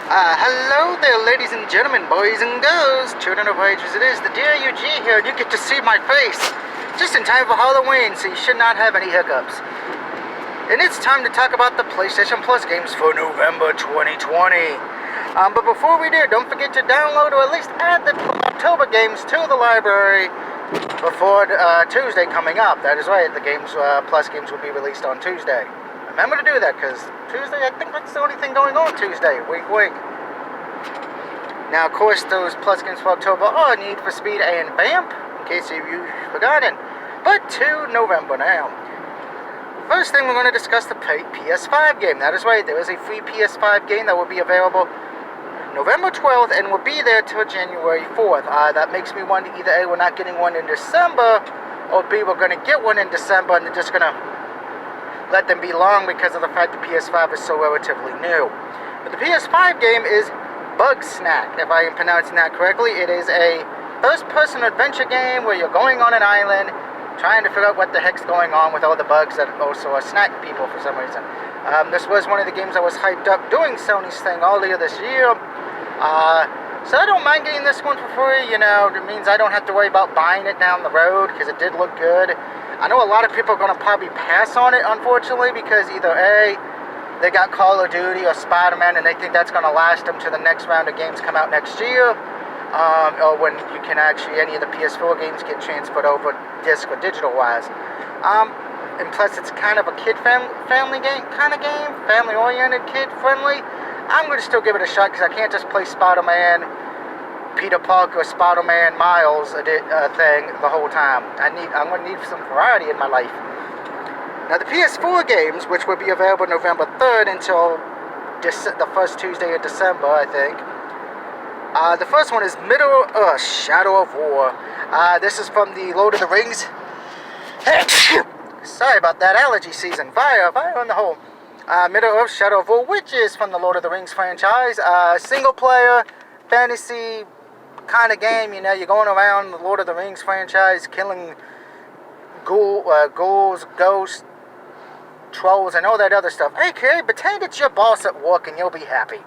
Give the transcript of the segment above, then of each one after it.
Hello there, ladies and gentlemen, boys and girls, children of ages. It is the dear UG here, and you get to see my face just in time for Halloween, so you should not have any hiccups. And it's time to talk about the PlayStation Plus games for November 2020. But before we do, don't forget to download or at least add the October games to the library before Tuesday coming up. That is right, the games Plus games will be released on Tuesday. Remember to do that, because Tuesday, I think that's the only thing going on Tuesday. Wink, wink. Now, of course, those Plus games for October are Need for Speed and Vamp, in case you've forgotten. But to November now. First thing, we're going to discuss the PS5 game. That is right, there is a free PS5 game that will be available November 12th and will be there till January 4th. That makes me wonder either A, we're not getting one in December, or B, we're going to get one in December and they're just going to let them be long because of the fact the PS5 is so relatively new. But the PS5 game is Bugsnax, if I am pronouncing that correctly. It is a first-person adventure game where you're going on an island trying to figure out what the heck's going on with all the bugs that also are snack people for some reason. This was one of the games I was hyped up doing Sony's thing earlier this year. So I don't mind getting this one for free. You know, it means I don't have to worry about buying it down the road because it did look good. I know a lot of people are going to probably pass on it, unfortunately, because either A, they got Call of Duty or Spider-Man and they think that's going to last them to the next round of games come out next year, or when you can actually, any of the PS4 games get transferred over disc or digital-wise. And plus, it's kind of a family game, family-oriented, kid-friendly. I'm going to still give it a shot because I can't just play Spider-Man, Peter Parker, Spider-Man, Miles thing the whole time. I'm going to need some variety in my life. Now, the PS4 games, which will be available November 3rd until the first Tuesday of December, I think. The first one is Middle-earth: Shadow of War. This is from the Lord of the Rings. Sorry about that, allergy season. Fire in the hole. Middle-earth: Shadow of War, which is from the Lord of the Rings franchise. Single-player, fantasy kind of game. You know, you're going around the Lord of the Rings franchise killing ghouls, ghosts, trolls, and all that other stuff. Okay, pretend it's your boss at work and you'll be happy.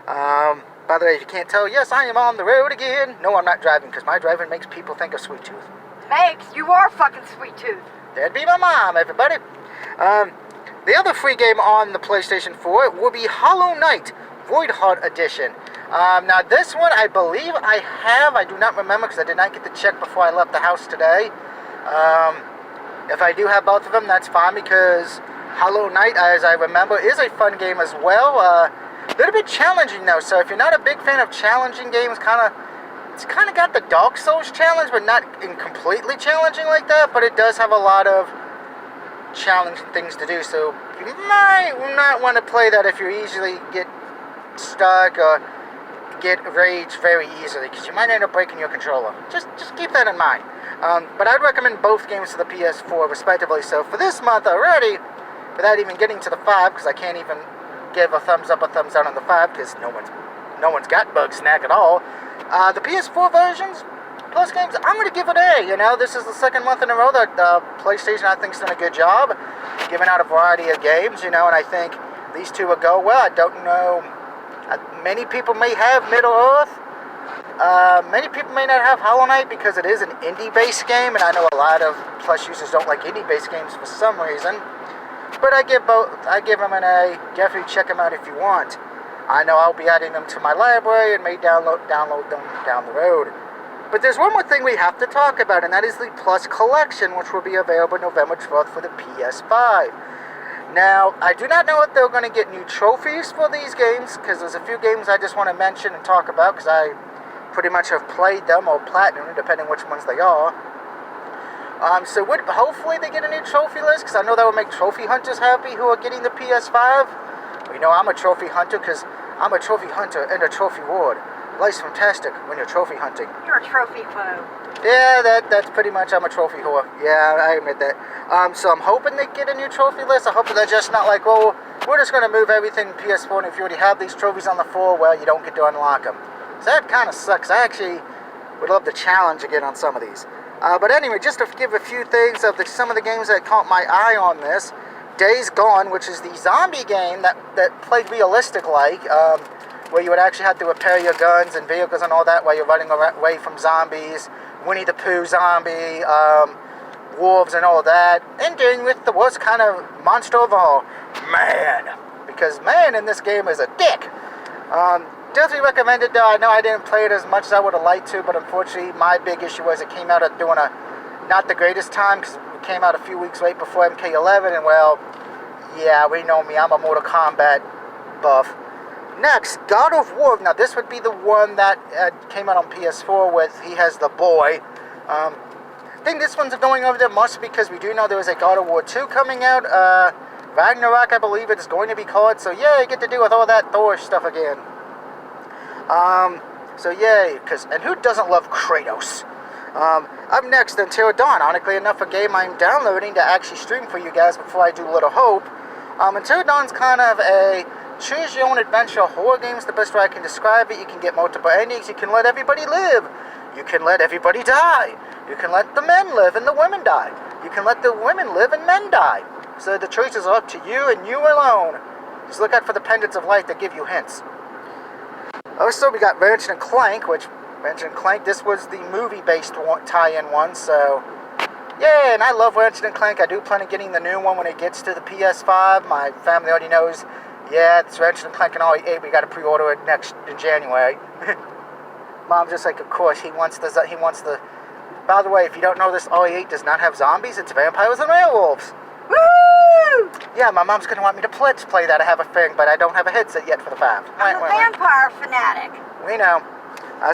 By the way, if you can't tell, yes, I am on the road again. No, I'm not driving because my driving makes people think of Sweet Tooth. Max, you are fucking Sweet Tooth. That'd be my mom, everybody. The other free game on the PlayStation 4 will be Hollow Knight Voidheart Edition. Now this one, I believe I have. I do not remember because I did not get the check before I left the house today. If I do have both of them, that's fine because Hollow Knight, as I remember, is a fun game as well. A little bit challenging though, so if you're not a big fan of challenging games, it's kind of got the Dark Souls challenge, but not completely challenging like that. But it does have a lot of challenging things to do, so you might not want to play that if you easily get stuck or get rage very easily, because you might end up breaking your controller. Just keep that in mind. But I'd recommend both games to the PS4 respectively. So for this month already, without even getting to the 5, because I can't even give a thumbs up or thumbs down on the 5 because no one's got Bugsnax at all. The PS4 versions Plus games, I'm going to give it A. You know, this is the second month in a row that PlayStation, I think, has done a good job giving out a variety of games, you know, and I think these two will go well. I don't know, many people may have Middle-earth. Many people may not have Hollow Knight because it is an indie-based game, and I know a lot of Plus users don't like indie-based games for some reason. But I give them an A. Definitely check them out if you want. I know I'll be adding them to my library and may download them down the road. But there's one more thing we have to talk about, and that is the Plus Collection, which will be available November 12th for the PS5. Now, I do not know if they're going to get new trophies for these games, because there's a few games I just want to mention and talk about, because I pretty much have played them, or platinum, depending which ones they are. So hopefully they get a new trophy list, because I know that will make trophy hunters happy who are getting the PS5. You know, I'm a trophy hunter, because I'm a trophy hunter and a trophy ward. Life's fantastic when you're trophy hunting. You're a trophy foe. Yeah, that's pretty much, I'm a trophy whore. Yeah, I admit that. So I'm hoping they get a new trophy list. I hope they're just not like, oh, we're just going to move everything PS4, and if you already have these trophies on the floor, well, you don't get to unlock them. So that kind of sucks. I actually would love the challenge again on some of these. But anyway, just to give a few things of some of the games that caught my eye on this. Days Gone, which is the zombie game that played realistic-like, where you would actually have to repair your guns and vehicles and all that while you're running away from zombies, Winnie the Pooh zombie, wolves and all that, and dealing with the worst kind of monster of all, man. Because man in this game is a dick. Definitely recommend it though. I know I didn't play it as much as I would have liked to, but unfortunately my big issue was it came out at doing not the greatest time, because it came out a few weeks right before MK11, and well, yeah, we know me, I'm a Mortal Kombat buff. Next, God of War. Now this would be the one that came out on PS4 with He Has the Boy. I think this one's going over there mostly because we do know there was a God of War 2 coming out. Ragnarok, I believe it is going to be called. So yeah, you get to deal with all that Thor stuff again. So yay, and who doesn't love Kratos? Up next, Until Dawn. Ironically enough, a game I'm downloading to actually stream for you guys before I do Little Hope. Until Dawn's kind of a choose-your-own-adventure horror game is the best way I can describe it. You can get multiple endings. You can let everybody live. You can let everybody die. You can let the men live and the women die. You can let the women live and men die. So the choices are up to you and you alone. Just look out for the pendants of light that give you hints. Also, we got Ratchet & Clank, which Ratchet & Clank, this was the movie-based tie-in one, so yeah, and I love Ratchet & Clank. I do plan on getting the new one when it gets to the PS5. My family already knows, yeah, it's Ratchet & Clank and RE8. We got to pre-order it in January. Mom's just like, of course, he wants the. By the way, if you don't know this, RE8 does not have zombies. It's vampires and werewolves. Woo! Yeah, my mom's gonna want me to play that. I have a thing, but I don't have a headset yet for the 5. I'm a vampire fanatic. We know.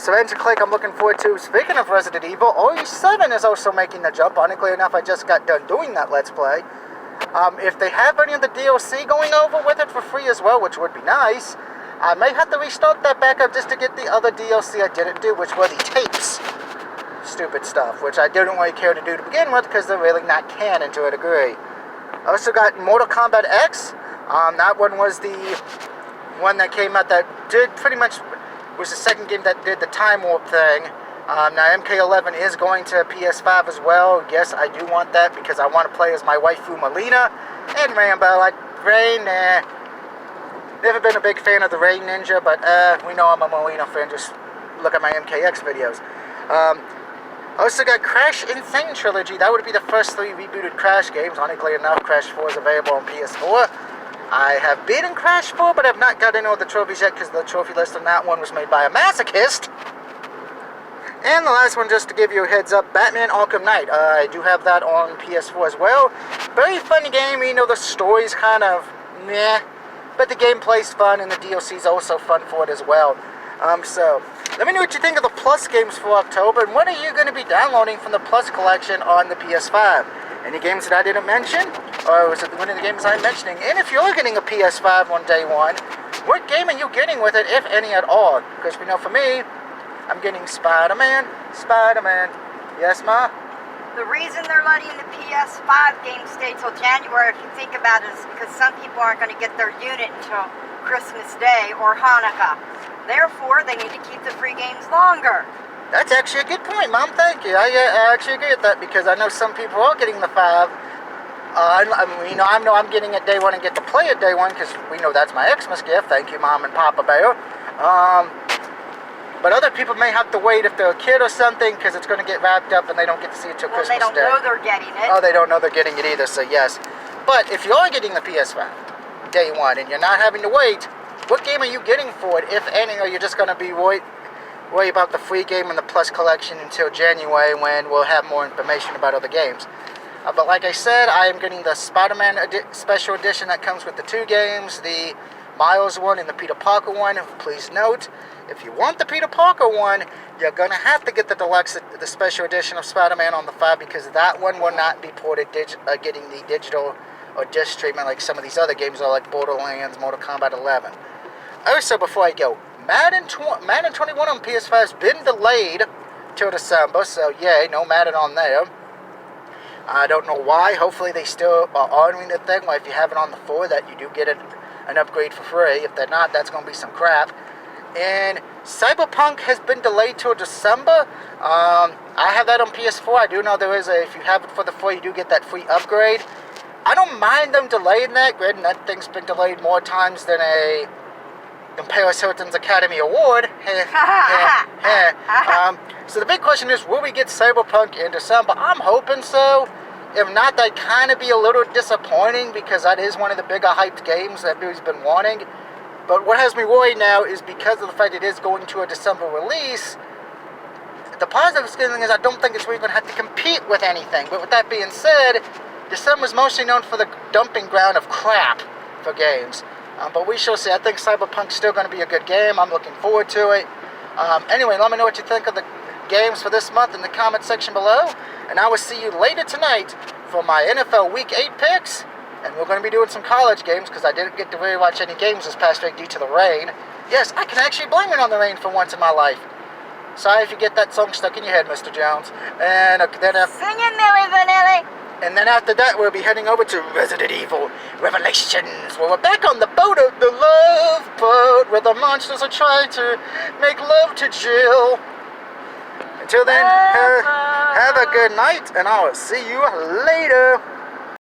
So Ratchet & Clank I'm looking forward to. Speaking of Resident Evil, RE7 is also making the jump. Ironically enough, I just got done doing that Let's Play. If they have any of the DLC going over with it for free as well, which would be nice, I may have to restart that back up just to get the other DLC I didn't do, which were the tapes. Stupid stuff, which I didn't really care to do to begin with because they're really not canon to a degree. I also got Mortal Kombat X. That one was the one that came out that did pretty much was the second game that did the time warp thing. Now MK11 is going to PS5 as well. Yes, I do want that because I want to play as my waifu Mileena and Rambo. Rain, never been a big fan of the Rain Ninja, but we know I'm a Mileena fan. Just look at my MKX videos. Also got Crash Insane Trilogy. That would be the first 3 rebooted Crash games. Ironically enough, Crash 4 is available on PS4. I have beaten Crash 4, but I've not got any of the trophies yet because the trophy list on that one was made by a masochist. And the last one, just to give you a heads up, Batman Arkham Knight. I do have that on PS4 as well. Very funny game. You know, the story's kind of meh, but the gameplay's fun and the DLC's also fun for it as well. So let me know what you think of the Plus games for October, and what are you going to be downloading from the Plus collection on the PS5? Any games that I didn't mention? Or was it one of the games I'm mentioning? And if you're getting a PS5 on day one, what game are you getting with it, if any at all? Because we know for me, I'm getting Spider-Man. Yes, Ma? The reason they're letting the PS5 game stay till January, if you think about it, is because some people aren't going to get their unit until Christmas Day or Hanukkah. Therefore, they need to keep the free games longer. That's actually a good point, Mom. Thank you. I actually agree with that because I know some people are getting the 5. I know I'm getting it day one and get to play it day one because we know that's my Xmas gift. Thank you, Mom and Papa Bear. But other people may have to wait if they're a kid or something because it's going to get wrapped up and they don't get to see it till Christmas Day. They don't know they're getting it. Oh, they don't know they're getting it either, so yes. But if you are getting the PS5 day one and you're not having to wait, what game are you getting for it, if any, or you're just going to be worry about the free game and the Plus collection until January when we'll have more information about other games. But like I said, I am getting the Spider-Man Special Edition that comes with the 2 games, the Miles one and the Peter Parker one. Please note, if you want the Peter Parker one, you're going to have to get the deluxe, the Special Edition of Spider-Man on the 5 because that one will not be ported, getting the digital or disc treatment like some of these other games are, like Borderlands, Mortal Kombat 11. Also, before I go, Madden 21 on PS5 has been delayed till December, so yay, no Madden on there. I don't know why. Hopefully they still are honoring the thing, like if you have it on the 4, that you do get an upgrade for free. If they're not, that's going to be some crap. And Cyberpunk has been delayed till December. I have that on PS4. I do know there is if you have it for the 4, you do get that free upgrade. I don't mind them delaying that. Granted, that thing's been delayed more times than Paris Hilton's Academy Award. So the big question is, will we get Cyberpunk in December? I'm hoping so. If not, that'd kind of be a little disappointing because that is one of the bigger hyped games that everybody's been wanting. But what has me worried now is because of the fact it is going to a December release, the positive thing is I don't think it's really going to have to compete with anything. But with that being said, December's mostly known for the dumping ground of crap for games. But we shall see. I think Cyberpunk's still going to be a good game. I'm looking forward to it. Anyway, let me know what you think of the games for this month in the comment section below. And I will see you later tonight for my NFL Week 8 picks. And we're going to be doing some college games because I didn't get to really watch any games this past week due to the rain. Yes, I can actually blame it on the rain for once in my life. Sorry if you get that song stuck in your head, Mr. Jones. And then Sing it, Milli Vanilli. And then after that, we'll be heading over to Resident Evil Revelations, where we're back on the boat of the love boat, where the monsters are trying to make love to Jill. Until then, have a good night, and I'll see you later.